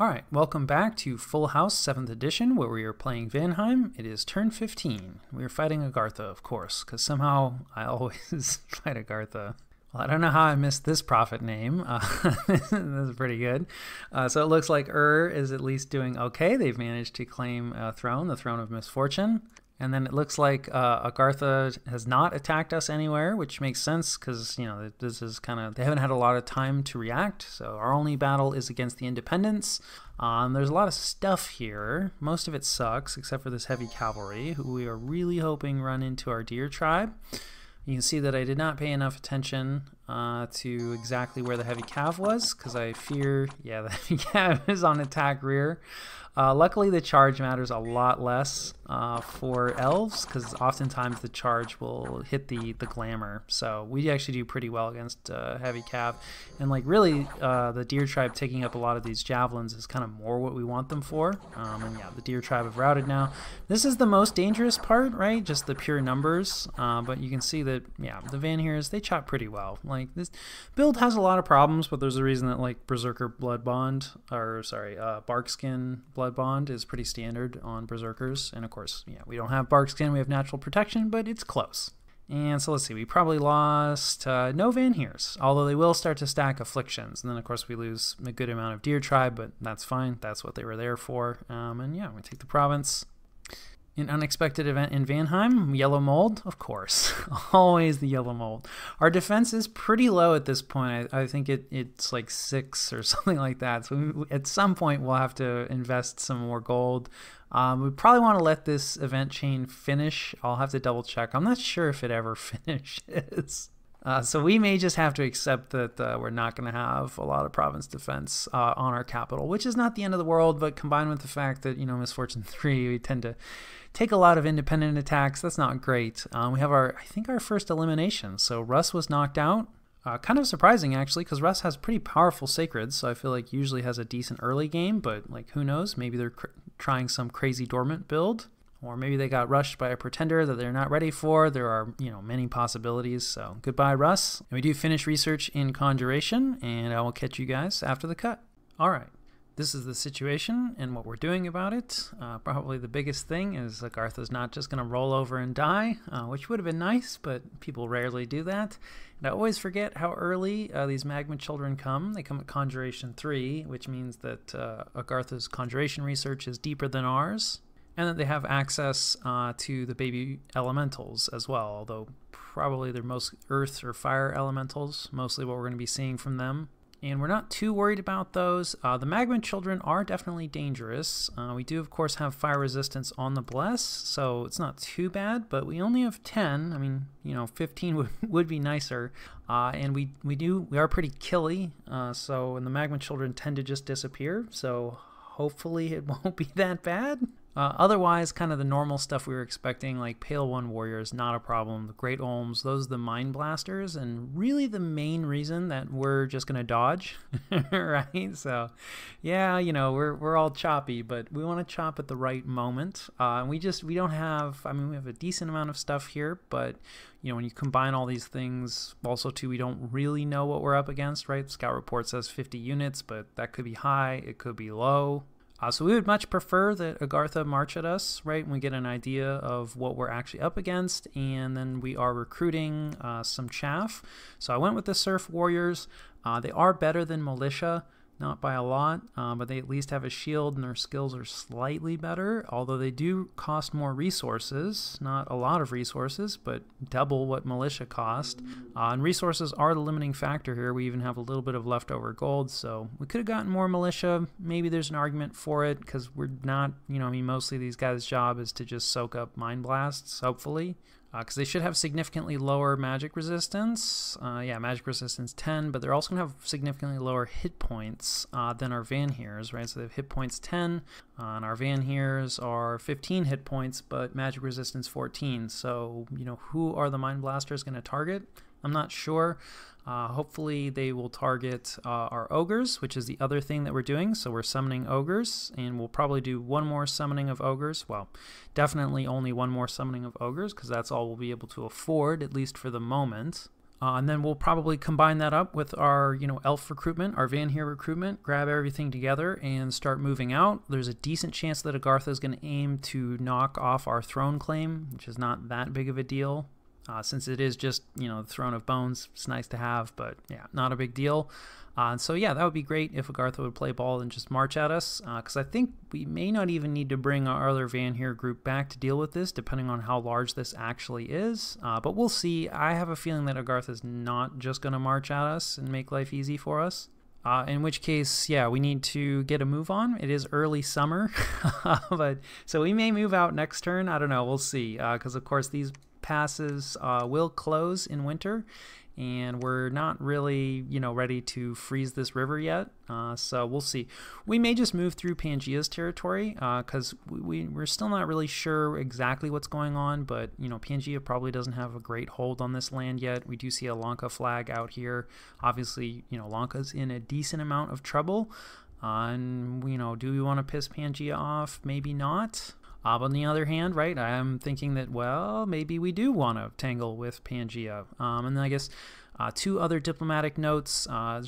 Alright, welcome back to Full House 7th edition, where we are playing Vanheim. It is turn 15. We are fighting Agartha, of course, because somehow I always fight Agartha. Well, I don't know how I missed this prophet name. This is pretty good. So it looks like is at least doing okay. They've managed to claim a throne, the Throne of Misfortune. And then it looks like Agartha has not attacked us anywhere, which makes sense because, you know, this is kind of, they haven't had a lot of time to react. So our only battle is against the Independents. There's a lot of stuff here. Most of it sucks, except for this heavy cavalry, who we are really hoping run into our deer tribe. You can see that I did not pay enough attention to exactly where the heavy cav was, because I fear, yeah, the heavy cav is on attack rear. Luckily, the charge matters a lot less for elves, because oftentimes the charge will hit the glamour. So we actually do pretty well against heavy cav. And like really, the deer tribe taking up a lot of these javelins is kind of more what we want them for. And yeah, the deer tribe have routed now. This is the most dangerous part, right? Just the pure numbers. But you can see that, yeah, the Vanhears, they chop pretty well. Like this build has a lot of problems, but there's a reason that like Berserker Blood Bond, or sorry, Barkskin Blood Bond is pretty standard on Berserkers. And of course, yeah, we don't have Barkskin, we have natural protection, but it's close. And so let's see, we probably lost no Vanhears, although they will start to stack afflictions. And then of course we lose a good amount of deer tribe, but that's fine. That's what they were there for. And yeah, we take the province. An unexpected event in Vanheim, yellow mold, of course. Always the yellow mold. Our defense is pretty low at this point. I think it's like 6 or something like that. So at some point we'll have to invest some more gold. We probably want to let this event chain finish. I'll have to double check. I'm not sure if it ever finishes. So we may just have to accept that we're not going to have a lot of province defense on our capital, which is not the end of the world, but combined with the fact that, you know, Misfortune 3, we tend to take a lot of independent attacks. That's not great. We have I think our first elimination. So Russ was knocked out. Kind of surprising, actually, because Russ has pretty powerful sacreds, so I feel like usually has a decent early game, but like who knows? Maybe they're trying some crazy dormant build. Or maybe they got rushed by a pretender that they're not ready for. There are, you know, many possibilities. So goodbye, Russ. And we do finish research in Conjuration, and I will catch you guys after the cut. All right. This is the situation and what we're doing about it. Probably the biggest thing is Agartha's not just going to roll over and die, which would have been nice, but people rarely do that. And I always forget how early these magma children come. They come at Conjuration 3, which means that Agartha's conjuration research is deeper than ours. And that they have access to the baby elementals as well, although probably they're most earth or fire elementals, mostly what we're going to be seeing from them. And we're not too worried about those. The magma children are definitely dangerous. We do, of course, have fire resistance on the bless, so it's not too bad, but we only have 10. I mean, you know, 15 would be nicer. And we are pretty killy, and the magma children tend to just disappear, so hopefully it won't be that bad. Otherwise, kind of the normal stuff we were expecting, like Pale One Warriors, not a problem. The Great Olms, those are the Mind Blasters, and really the main reason that we're just going to dodge, right? So, yeah, you know, we're all choppy, but we want to chop at the right moment. And we don't have, I mean, we have a decent amount of stuff here, but, you know, when you combine all these things, also, too, we don't really know what we're up against, right? Scout Report says 50 units, but that could be high, it could be low. So we would much prefer that Agartha march at us, right, when we get an idea of what we're actually up against, and then we are recruiting some chaff. So I went with the Surf Warriors. They are better than Militia, not by a lot, but they at least have a shield and their skills are slightly better, although they do cost more resources. Not a lot of resources, but double what Militia cost. And resources are the limiting factor here. We even have a little bit of leftover gold, so we could have gotten more Militia. Maybe there's an argument for it, because we're not, you know, I mean, mostly these guys' job is to just soak up Mind Blasts, hopefully. Because they should have significantly lower magic resistance. Yeah, magic resistance 10, but they're also going to have significantly lower hit points than our Vanhears, right? So they have hit points 10, and our Vanhears are 15 hit points, but magic resistance 14. So, you know, who are the Mind Blasters going to target? I'm not sure. Hopefully they will target our ogres, which is the other thing that we're doing. So we're summoning ogres, and we'll probably do one more summoning of ogres. Well, definitely only one more summoning of ogres, because that's all we'll be able to afford, at least for the moment. And then we'll probably combine that up with our, elf recruitment, our Vanheim recruitment, grab everything together and start moving out. There's a decent chance that Agartha is going to aim to knock off our throne claim, which is not that big of a deal. Since it is just, the Throne of Bones, it's nice to have, but yeah, not a big deal. So yeah, that would be great if Agartha would play ball and just march at us, because I think we may not even need to bring our other Vanheim group back to deal with this, depending on how large this actually is. But we'll see. I have a feeling that Agartha is not just going to march at us and make life easy for us. In which case, yeah, we need to get a move on. It is early summer, but so we may move out next turn. I don't know. We'll see, because of course these passes will close in winter, and we're not really, ready to freeze this river yet. So we'll see. We may just move through Pangea's territory, because we're still not really sure exactly what's going on, but, Pangea probably doesn't have a great hold on this land yet. We do see a Lanka flag out here. Obviously, Lanka's in a decent amount of trouble. And, do we want to piss Pangea off? Maybe not. But on the other hand, right, I'm thinking that, well, maybe we do want to tangle with Pangea. And then I guess two other diplomatic notes. I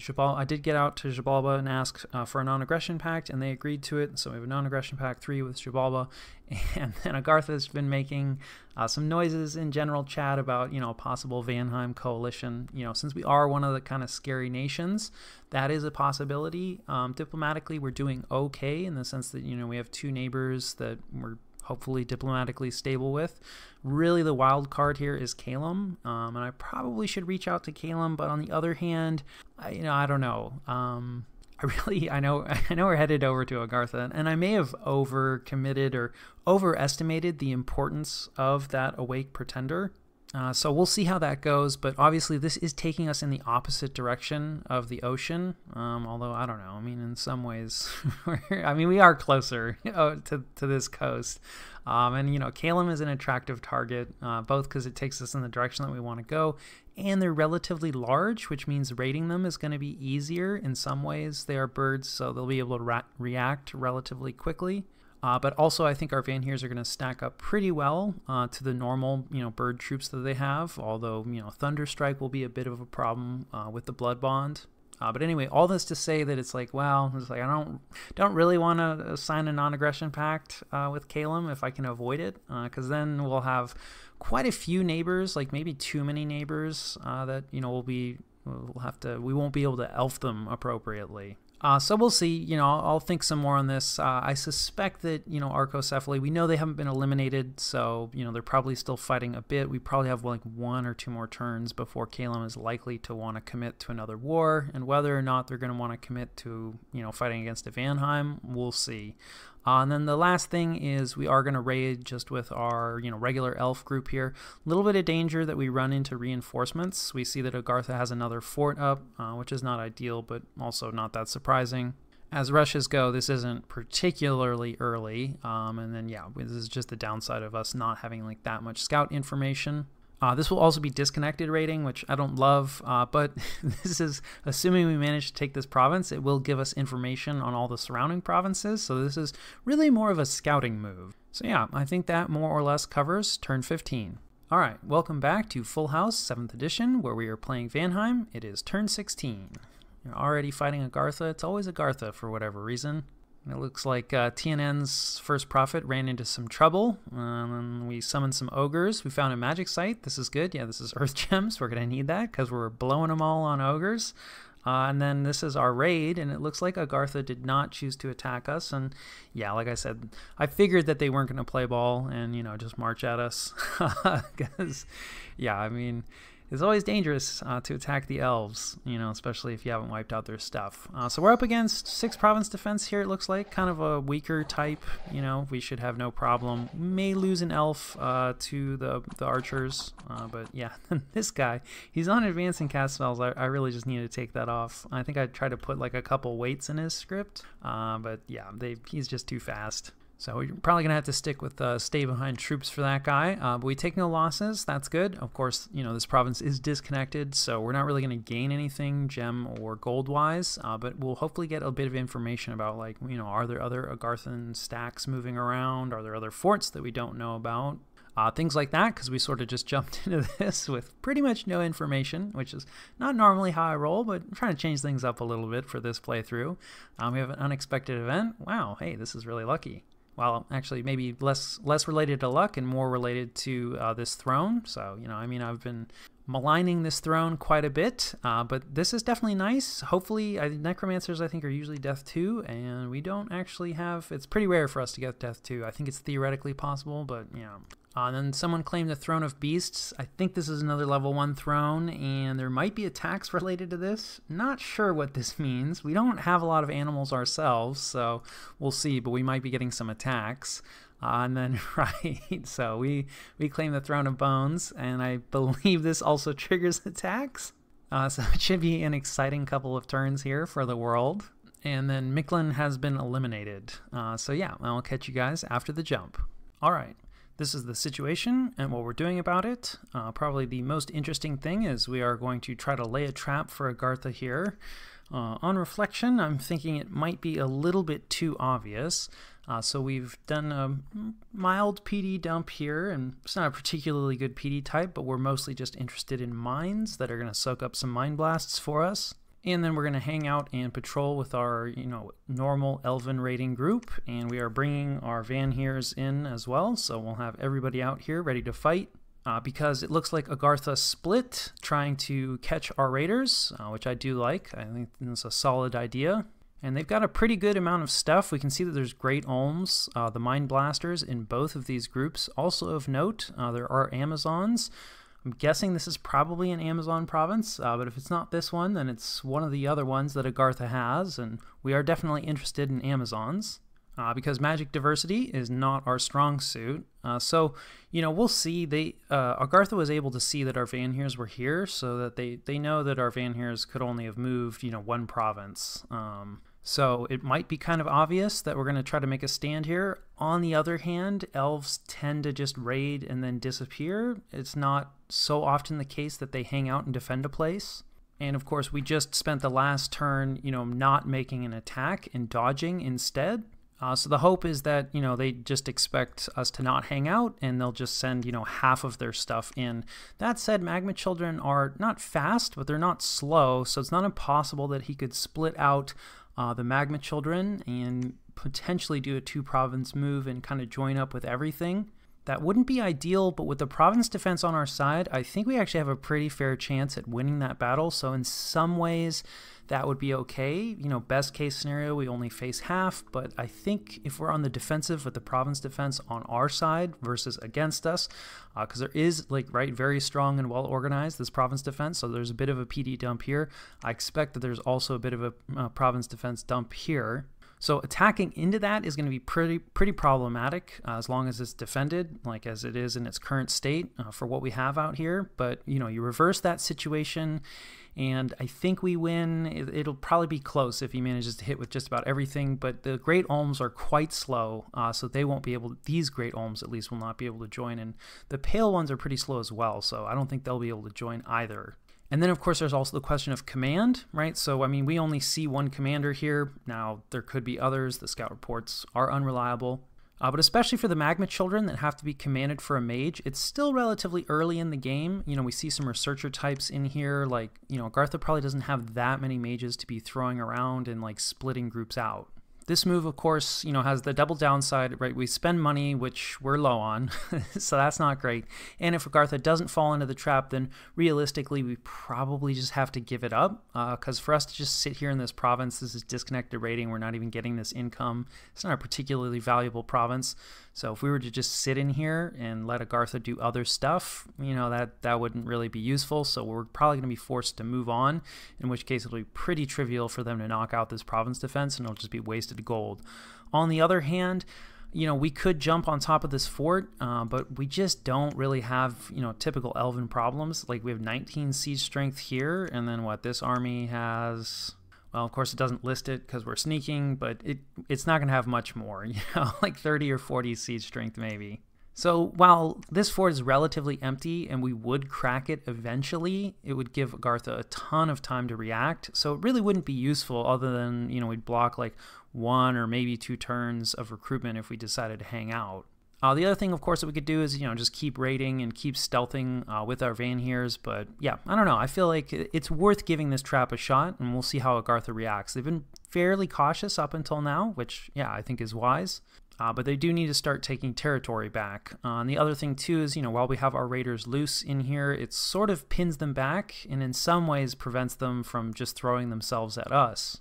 did get out to Xibalba and ask for a non-aggression pact, and they agreed to it. So we have a non-aggression pact 3 with Xibalba. And then Agartha has been making some noises in general chat about, a possible Vanheim coalition. Since we are one of the kind of scary nations, that is a possibility. Diplomatically, we're doing okay in the sense that, we have 2 neighbors that we're hopefully diplomatically stable with. Really, the wild card here is Calum, and I probably should reach out to Calum, but on the other hand, I don't know. I know we're headed over to Agartha, and I may have overcommitted or overestimated the importance of that Awake Pretender. So we'll see how that goes, but obviously this is taking us in the opposite direction of the ocean, although I don't know. I mean, in some ways, we are closer to this coast. And, Calum is an attractive target, both because it takes us in the direction that we want to go, and they're relatively large, which means raiding them is going to be easier. In some ways, they are birds, so they'll be able to react relatively quickly. But also, I think our Vanheims are going to stack up pretty well to the normal, bird troops that they have. Although, Thunderstrike will be a bit of a problem with the Blood Bond. But anyway, all this to say that it's like, well, I don't really want to sign a non-aggression pact with Calum if I can avoid it, because then we'll have quite a few neighbors, like maybe too many neighbors that we won't be able to elf them appropriately. So we'll see. I'll think some more on this. I suspect that, Archocephaly, we know they haven't been eliminated, so, they're probably still fighting a bit. We probably have like 1 or 2 more turns before Calum is likely to want to commit to another war, and whether or not they're going to want to commit to, fighting against a Vanheim, we'll see. And then the last thing is we are going to raid just with our, regular elf group here. A little bit of danger that we run into reinforcements. We see that Agartha has another fort up, which is not ideal, but also not that surprising. As rushes go, this isn't particularly early. And then, yeah, this is just the downside of us not having like that much scout information. This will also be disconnected rating, which I don't love, but this is assuming we manage to take this province. It will give us information on all the surrounding provinces, so this is really more of a scouting move. So yeah, I think that more or less covers turn 15. Alright, welcome back to Full House 7th edition, where we are playing Vanheim. It is turn 16. You're already fighting Agartha. It's always Agartha for whatever reason. It looks like TNN's first prophet ran into some trouble, and we summoned some ogres. We found a magic site. This is good. Yeah, this is earth gems. We're going to need that because we're blowing them all on ogres. And then this is our raid, and it looks like Agartha did not choose to attack us. And yeah, like I said, I figured that they weren't going to play ball and, just march at us. Because, yeah, it's always dangerous to attack the elves, especially if you haven't wiped out their stuff. So we're up against 6 province defense here, it looks like. Kind of a weaker type, we should have no problem. We may lose an elf to the archers, but yeah, this guy, he's on advancing cast spells. I really just need to take that off. I think I tried to put like a couple weights in his script, but yeah, he's just too fast. So we're probably going to have to stick with stay behind troops for that guy, but we take no losses. That's good. Of course, this province is disconnected, so we're not really going to gain anything gem or gold-wise, but we'll hopefully get a bit of information about, like, are there other Agarthan stacks moving around? Are there other forts that we don't know about? things like that, because we sort of just jumped into this with pretty much no information, which is not normally how I roll, but I'm trying to change things up a little bit for this playthrough. We have an unexpected event. Wow, hey, this is really lucky. Well, actually, maybe less related to luck and more related to this throne. So, you know, I mean, I've been maligning this throne quite a bit, but this is definitely nice. Hopefully, necromancers, I think, are usually death 2, and we don't actually have... It's pretty rare for us to get death 2. I think it's theoretically possible, but, you know... And then someone claimed the Throne of Beasts. I think this is another level 1 throne, and there might be attacks related to this. Not sure what this means. We don't have a lot of animals ourselves, so we'll see, but we might be getting some attacks. And then, right, so we claim the Throne of Bones, and I believe this also triggers attacks. So it should be an exciting couple of turns here for the world. And then Mictlan has been eliminated. So yeah, I'll catch you guys after the jump. All right. This is the situation and what we're doing about it. Probably the most interesting thing is we are going to try to lay a trap for Agartha here. On reflection, I'm thinking it might be a little bit too obvious. So we've done a mild PD dump here, and it's not a particularly good PD type, but we're mostly just interested in mines that are going to soak up some mine blasts for us. And then we're going to hang out and patrol with our, you know, normal elven raiding group. And we are bringing our Vanheers in as well. So we'll have everybody out here ready to fight. Because it looks like Agartha split trying to catch our raiders, which I do like. I think it's a solid idea. And they've got a pretty good amount of stuff. We can see that there's great olms, the mine blasters in both of these groups. Also of note, there are Amazons. I'm guessing this is probably an Amazon province, but if it's not this one, then it's one of the other ones that Agartha has, and we are definitely interested in Amazons, because magic diversity is not our strong suit. So, you know, we'll see. Agartha was able to see that our Vanheers were here, so that they know that our Vanheers could only have moved, you know, one province. So it might be kind of obvious that we're going to try to make a stand here. On the other hand, elves tend to just raid and then disappear. It's not so often the case that they hang out and defend a place. And of course, we just spent the last turn, you know, not making an attack and dodging instead. So the hope is that, you know, they just expect us to not hang out and they'll just send, you know, half of their stuff in. That said, Magma Children are not fast, but they're not slow. So it's not impossible that he could split out the Magma Children and potentially do a 2-province move and kind of join up with everything. That wouldn't be ideal, but with the province defense on our side, I think we actually have a pretty fair chance at winning that battle. So in some ways, that would be okay. You know, best case scenario, we only face half, but I think if we're on the defensive with the province defense on our side versus against us, because there is, like, right, very strong and well organized, this province defense, so there's a bit of a PD dump here. I expect that there's also a bit of a province defense dump here. So attacking into that is going to be pretty problematic as long as it's defended, like as it is in its current state for what we have out here. But, you know, you reverse that situation, and I think we win. It'll probably be close if he manages to hit with just about everything, but the Great Olms are quite slow, so they won't be able to, these Great Olms at least will not be able to join, and the Pale ones are pretty slow as well, so I don't think they'll be able to join either. And then, of course, there's also the question of command, right? So, I mean, we only see one commander here. Now, there could be others. The scout reports are unreliable. But especially for the Magma Children that have to be commanded for a mage, it's still relatively early in the game. You know, we see some researcher types in here. Like, you know, Agartha probably doesn't have that many mages to be throwing around and, like, splitting groups out. This move, of course, you know, has the double downside, right? We spend money, which we're low on, so that's not great. And if Agartha doesn't fall into the trap, then realistically, we probably just have to give it up, because for us to just sit here in this province, this is disconnected raiding, we're not even getting this income. It's not a particularly valuable province. So if we were to just sit in here and let Agartha do other stuff, you know, that wouldn't really be useful. So we're probably going to be forced to move on, in which case it'll be pretty trivial for them to knock out this province defense, and it'll just be wasted gold. On the other hand, you know, we could jump on top of this fort, but we just don't really have, you know, typical elven problems. Like, we have 19 siege strength here, and then what this army has... Well, of course, it doesn't list it because we're sneaking, but it's not going to have much more, you know, like 30 or 40 siege strength maybe. So while this fort is relatively empty and we would crack it eventually, it would give Agartha a ton of time to react. So it really wouldn't be useful other than, you know, we'd block like 1 or maybe 2 turns of recruitment if we decided to hang out. The other thing, of course, that we could do is, just keep raiding and keep stealthing with our Vanheers. But yeah, I don't know. I feel like it's worth giving this trap a shot, and we'll see how Agartha reacts. They've been fairly cautious up until now, which, yeah, I think is wise. But they do need to start taking territory back. And the other thing, too, is, while we have our raiders loose in here, it sort of pins them back and in some ways prevents them from just throwing themselves at us.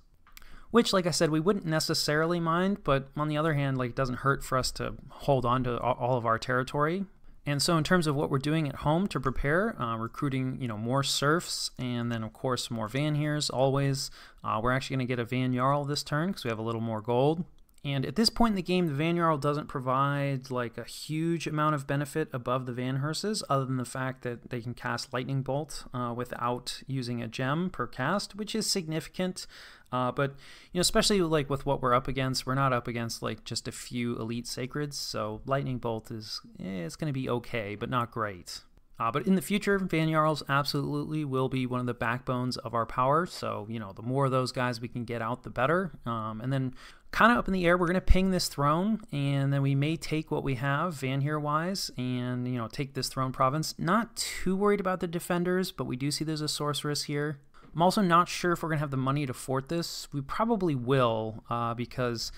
Which, like I said, we wouldn't necessarily mind, but on the other hand, like, it doesn't hurt for us to hold on to all of our territory. And so in terms of what we're doing at home to prepare, recruiting, more serfs, and then, of course, more Vanheers, always. We're actually going to get a Van Jarl this turn because we have a little more gold. And at this point in the game, the Van Jarl doesn't provide like a huge amount of benefit above the Van Hearses, other than the fact that they can cast Lightning Bolt without using a gem per cast, which is significant. But especially like with what we're up against, we're not up against like just a few elite sacreds, so Lightning Bolt is it's going to be okay, but not great. But in the future, Van Jarls absolutely will be one of the backbones of our power. So, the more of those guys we can get out, the better. And then kind of up in the air, we're going to ping this throne, and then we may take what we have Vanheer-wise and, take this throne province. Not too worried about the defenders, but we do see there's a sorceress here. I'm also not sure if we're going to have the money to fort this. We probably will because...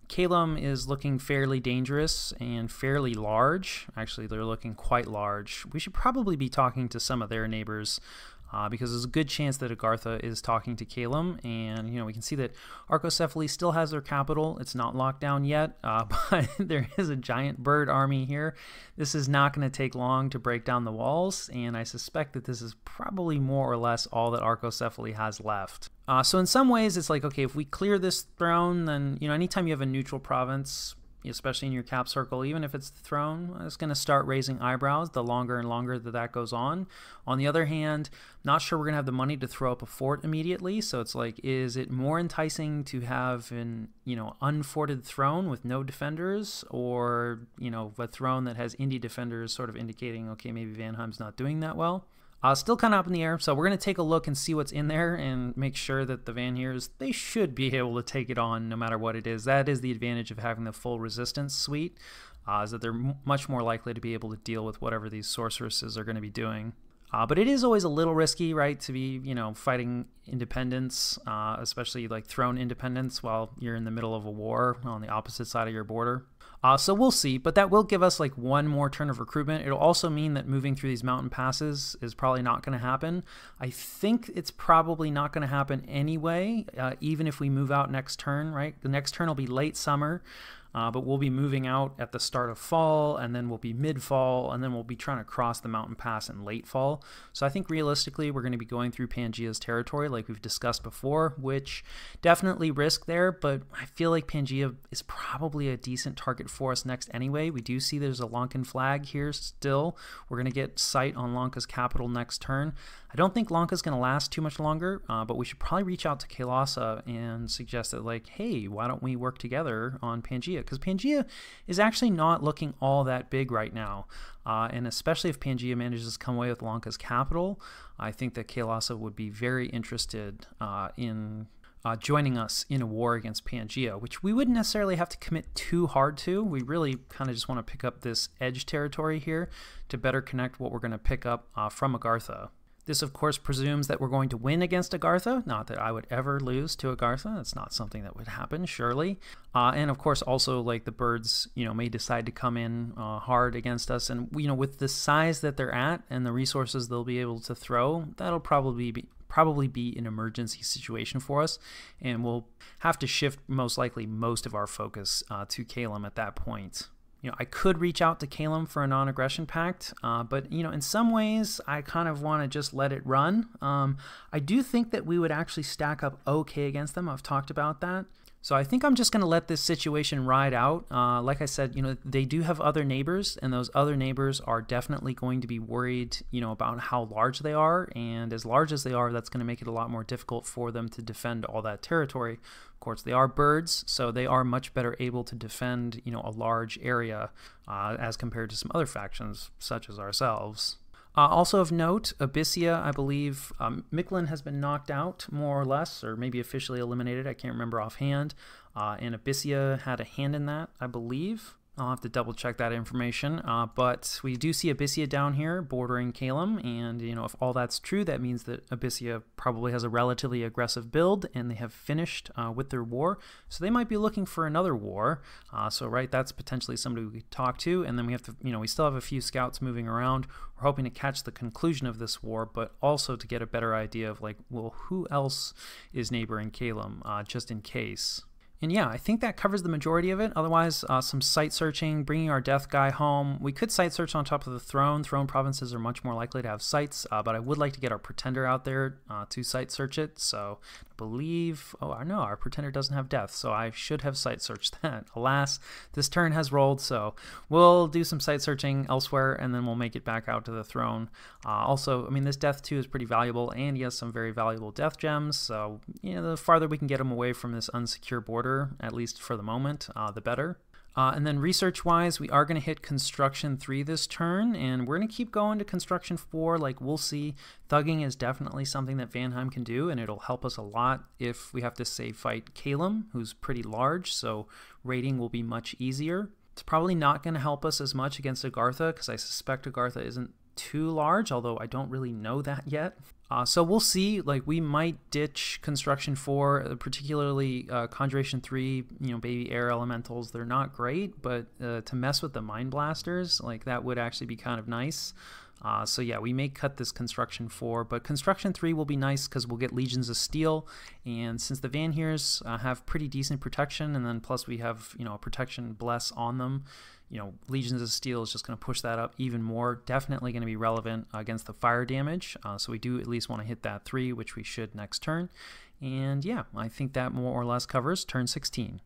Calum is looking fairly dangerous and fairly large. Actually, they're looking quite large. We should probably be talking to some of their neighbors because there's a good chance that Agartha is talking to Calum. And, we can see that Arcocephaly still has their capital. It's not locked down yet, but there is a giant bird army here. This is not going to take long to break down the walls, and I suspect that this is probably more or less all that Arcocephaly has left. So in some ways, it's like, okay, if we clear this throne, then, anytime you have a neutral province, especially in your cap circle, even if it's the throne, it's going to start raising eyebrows the longer and longer that goes on. On the other hand, not sure we're going to have the money to throw up a fort immediately, so it's like, is it more enticing to have an, unforted throne with no defenders, or, a throne that has indie defenders sort of indicating, okay, maybe Vanheim's not doing that well? Still kind of up in the air, so we're going to take a look and see what's in there and make sure that the Vanheers, they should be able to take it on no matter what it is. That is the advantage of having the full resistance suite, is that they're much more likely to be able to deal with whatever these sorceresses are going to be doing. But it is always a little risky, right, to be, fighting independence, especially like throne independence while you're in the middle of a war on the opposite side of your border. So we'll see, but that will give us like one more turn of recruitment. It'll also mean that moving through these mountain passes is probably not going to happen. I think it's probably not going to happen anyway, even if we move out next turn, right? The next turn will be late summer. But we'll be moving out at the start of fall, and then we'll be mid-fall, and then we'll be trying to cross the mountain pass in late fall. So I think realistically we're going to be going through Pangaea's territory like we've discussed before, which definitely risk there, but I feel like Pangaea is probably a decent target for us next anyway. We do see there's a Lankan flag here still. We're going to get sight on Lanka's capital next turn. I don't think Lanka's going to last too much longer, but we should probably reach out to Kailasa and suggest that, like, hey, why don't we work together on Pangaea? Because Pangaea is actually not looking all that big right now, and especially if Pangaea manages to come away with Lanka's capital, I think that Kailasa would be very interested in joining us in a war against Pangaea, which we wouldn't necessarily have to commit too hard to. We really kind of just want to pick up this edge territory here to better connect what we're going to pick up from Agartha. This, of course, presumes that we're going to win against Agartha. Not that I would ever lose to Agartha. That's not something that would happen, surely. And, of course, also, like, the birds, may decide to come in hard against us. And, with the size that they're at and the resources they'll be able to throw, that'll probably be an emergency situation for us. And we'll have to shift, most likely, most of our focus to Calum at that point. I could reach out to Calum for a non-aggression pact, but, in some ways, I kind of want to just let it run. I do think that we would actually stack up okay against them. I've talked about that. So I think I'm just going to let this situation ride out. Like I said, they do have other neighbors, and those other neighbors are definitely going to be worried, about how large they are. And as large as they are, that's going to make it a lot more difficult for them to defend all that territory. Of course, they are birds, so they are much better able to defend, a large area as compared to some other factions, such as ourselves. Also of note, Abyssia, I believe, Mictlan has been knocked out, more or less, or maybe officially eliminated. I can't remember offhand. And Abyssia had a hand in that, I believe. I'll have to double check that information, but we do see Abyssea down here bordering Calum, and if all that's true, that means that Abyssea probably has a relatively aggressive build, and they have finished with their war, so they might be looking for another war. Right, that's potentially somebody we could talk to, and then we have to, we still have a few scouts moving around. We're hoping to catch the conclusion of this war, but also to get a better idea of well, who else is neighboring Calum, just in case. And yeah, I think that covers the majority of it. Otherwise, some site searching, bringing our death guy home. We could site search on top of the throne. Throne provinces are much more likely to have sites, but I would like to get our pretender out there to site search it. So I believe, oh no, our pretender doesn't have death, so I should have site searched that. Alas, this turn has rolled, so we'll do some site searching elsewhere, and then we'll make it back out to the throne. Also, I mean, this death too is pretty valuable, and he has some very valuable death gems, so the farther we can get him away from this unsecure border, at least for the moment, the better. And then research-wise, we are going to hit Construction 3 this turn, and we're going to keep going to Construction 4. We'll see. Thugging is definitely something that Vanheim can do, and it'll help us a lot if we have to, say, fight Calum, who's pretty large, so raiding will be much easier. It's probably not going to help us as much against Agartha, because I suspect Agartha isn't too large, although I don't really know that yet. So we'll see. We might ditch Construction 4, particularly Conjuration 3, baby air elementals. They're not great, but to mess with the Mind Blasters, that would actually be kind of nice. So yeah, we may cut this Construction 4, but Construction 3 will be nice because we'll get Legions of Steel, and since the Vanheers have pretty decent protection, and then plus we have, a protection bless on them, Legions of Steel is just going to push that up even more. Definitely going to be relevant against the fire damage, so we do at least want to hit that 3, which we should next turn. And yeah, I think that more or less covers turn 16.